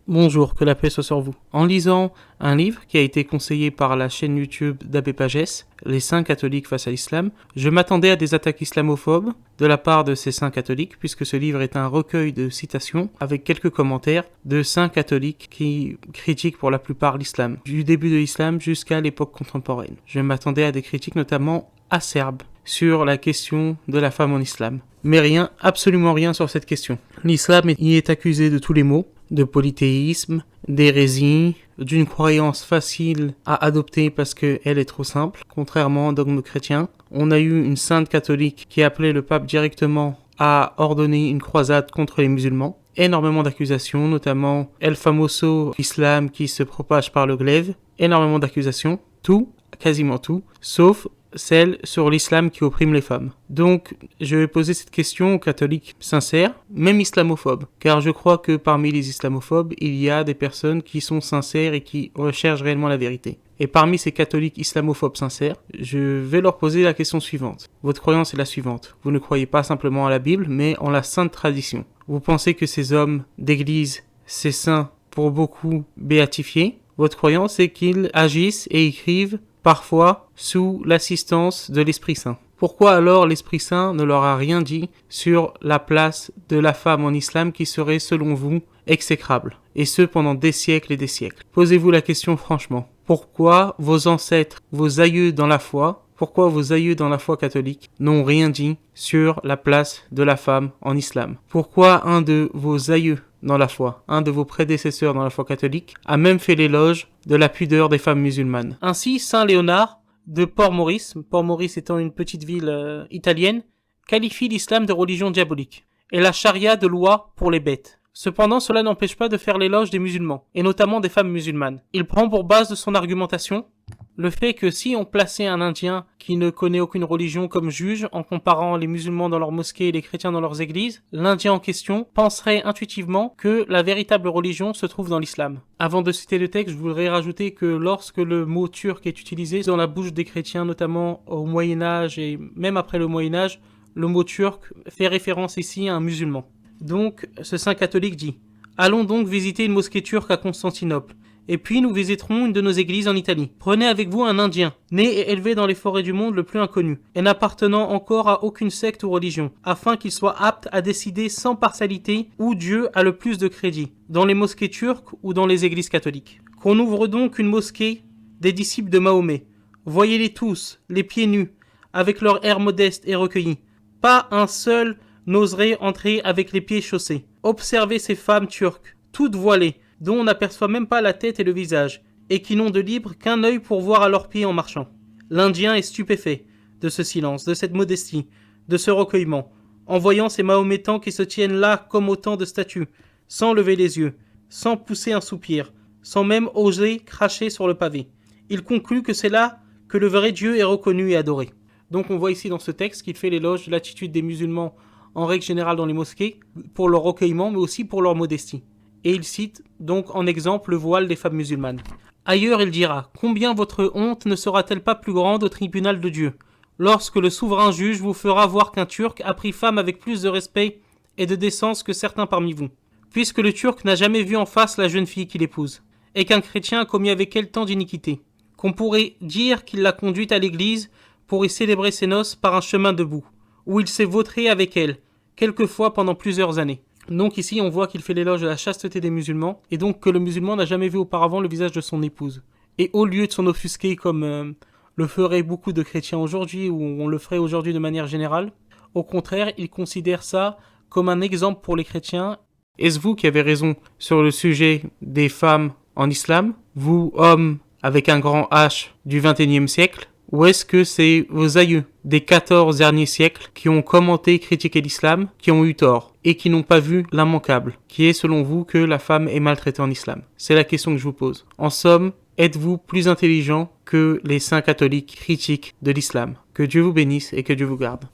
Bonjour, que la paix soit sur vous. En lisant un livre qui a été conseillé par la chaîne YouTube d'Abbé Pagès, Les saints catholiques face à l'islam, je m'attendais à des attaques islamophobes de la part de ces saints catholiques, puisque ce livre est un recueil de citations avec quelques commentaires de saints catholiques qui critiquent pour la plupart l'islam, du début de l'islam jusqu'à l'époque contemporaine. Je m'attendais à des critiques notamment acerbes sur la question de la femme en islam. Mais rien, absolument rien sur cette question. L'islam y est accusé de tous les maux, de polythéisme, d'hérésie, d'une croyance facile à adopter parce qu'elle est trop simple, contrairement au dogme chrétien. On a eu une sainte catholique qui appelait le pape directement à ordonner une croisade contre les musulmans. Énormément d'accusations, notamment El Famoso Islam qui se propage par le glaive. Énormément d'accusations, tout, quasiment tout, sauf celle sur l'islam qui opprime les femmes. Donc, je vais poser cette question aux catholiques sincères, même islamophobes, car je crois que parmi les islamophobes, il y a des personnes qui sont sincères et qui recherchent réellement la vérité. Et parmi ces catholiques islamophobes sincères, je vais leur poser la question suivante. Votre croyance est la suivante. Vous ne croyez pas simplement à la Bible, mais en la sainte tradition. Vous pensez que ces hommes d'église, ces saints, pour beaucoup béatifiés, votre croyance est qu'ils agissent et écrivent parfois sous l'assistance de l'Esprit Saint. Pourquoi alors l'Esprit Saint ne leur a rien dit sur la place de la femme en islam qui serait, selon vous, exécrable, et ce pendant des siècles et des siècles? Posez-vous la question franchement. Pourquoi vos ancêtres, vos aïeux dans la foi, catholique n'ont rien dit sur la place de la femme en islam? Pourquoi un de vos aïeux dans la foi, un de vos prédécesseurs dans la foi catholique, a même fait l'éloge de la pudeur des femmes musulmanes? Ainsi, Saint Léonard de Port-Maurice étant une petite ville italienne, qualifie l'islam de religion diabolique, et la charia de loi pour les bêtes. Cependant, cela n'empêche pas de faire l'éloge des musulmans, et notamment des femmes musulmanes. Il prend pour base de son argumentation le fait que si on plaçait un Indien qui ne connaît aucune religion comme juge, en comparant les musulmans dans leurs mosquées et les chrétiens dans leurs églises, l'Indien en question penserait intuitivement que la véritable religion se trouve dans l'islam. Avant de citer le texte, je voudrais rajouter que lorsque le mot turc est utilisé dans la bouche des chrétiens, notamment au Moyen-Âge et même après le Moyen-Âge, le mot turc fait référence ici à un musulman. Donc, ce saint catholique dit « Allons donc visiter une mosquée turque à Constantinople. Et puis nous visiterons une de nos églises en Italie. Prenez avec vous un Indien, né et élevé dans les forêts du monde le plus inconnu, et n'appartenant encore à aucune secte ou religion, afin qu'il soit apte à décider sans partialité où Dieu a le plus de crédit, dans les mosquées turques ou dans les églises catholiques. Qu'on ouvre donc une mosquée des disciples de Mahomet. Voyez-les tous, les pieds nus, avec leur air modeste et recueilli. Pas un seul n'oserait entrer avec les pieds chaussés. Observez ces femmes turques, toutes voilées, dont on n'aperçoit même pas la tête et le visage, et qui n'ont de libre qu'un œil pour voir à leurs pieds en marchant. L'Indien est stupéfait de ce silence, de cette modestie, de ce recueillement, en voyant ces Mahométans qui se tiennent là comme autant de statues, sans lever les yeux, sans pousser un soupir, sans même oser cracher sur le pavé. Il conclut que c'est là que le vrai Dieu est reconnu et adoré. Donc on voit ici dans ce texte qu'il fait l'éloge de l'attitude des musulmans en règle générale dans les mosquées, pour leur recueillement, mais aussi pour leur modestie. Et il cite donc en exemple le voile des femmes musulmanes. Ailleurs, il dira « Combien votre honte ne sera-t-elle pas plus grande au tribunal de Dieu, lorsque le souverain juge vous fera voir qu'un Turc a pris femme avec plus de respect et de décence que certains parmi vous, puisque le Turc n'a jamais vu en face la jeune fille qu'il épouse, et qu'un chrétien a commis avec elle tant d'iniquité, qu'on pourrait dire qu'il l'a conduite à l'église pour y célébrer ses noces par un chemin debout, où il s'est vautré avec elle, quelquefois pendant plusieurs années. » Donc ici, on voit qu'il fait l'éloge de la chasteté des musulmans, et donc que le musulman n'a jamais vu auparavant le visage de son épouse. Et au lieu de s'en offusquer comme le feraient beaucoup de chrétiens aujourd'hui, ou on le ferait aujourd'hui de manière générale, au contraire, il considère ça comme un exemple pour les chrétiens. Est-ce vous qui avez raison sur le sujet des femmes en islam, vous, hommes avec un grand H du XXIe siècle, ou est-ce que c'est vos aïeux des 14 derniers siècles qui ont commenté et critiqué l'islam, qui ont eu tort et qui n'ont pas vu l'immanquable, qui est selon vous que la femme est maltraitée en islam? C'est la question que je vous pose. En somme, êtes-vous plus intelligent que les saints catholiques critiques de l'islam? Que Dieu vous bénisse et que Dieu vous garde.